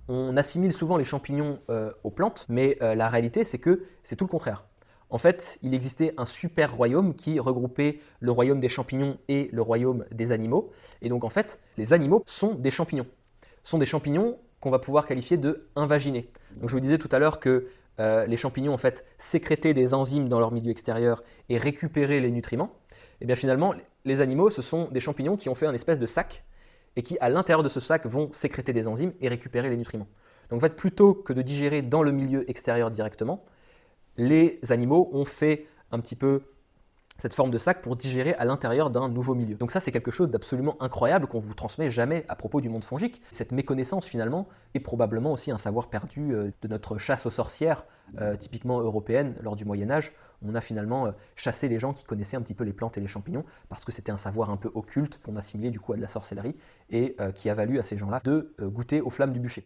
On assimile souvent les champignons aux plantes, mais la réalité c'est que c'est tout le contraire. En fait, il existait un super royaume qui regroupait le royaume des champignons et le royaume des animaux. Et donc en fait, les animaux sont des champignons. Ce sont des champignons qu'on va pouvoir qualifier de invaginés. Donc je vous disais tout à l'heure que les champignons en fait sécrétaient des enzymes dans leur milieu extérieur et récupéraient les nutriments. Et bien finalement, les animaux, ce sont des champignons qui ont fait un espèce de sac et qui, à l'intérieur de ce sac, vont sécréter des enzymes et récupérer les nutriments. Donc en fait, plutôt que de digérer dans le milieu extérieur directement, les animaux ont fait un petit peu cette forme de sac pour digérer à l'intérieur d'un nouveau milieu. Donc ça, c'est quelque chose d'absolument incroyable qu'on ne vous transmet jamais à propos du monde fongique. Cette méconnaissance, finalement, est probablement aussi un savoir perdu de notre chasse aux sorcières, typiquement européenne, lors du Moyen-Âge. On a finalement chassé les gens qui connaissaient un petit peu les plantes et les champignons, parce que c'était un savoir un peu occulte qu'on assimilait du coup à de la sorcellerie, et qui a valu à ces gens-là de goûter aux flammes du bûcher.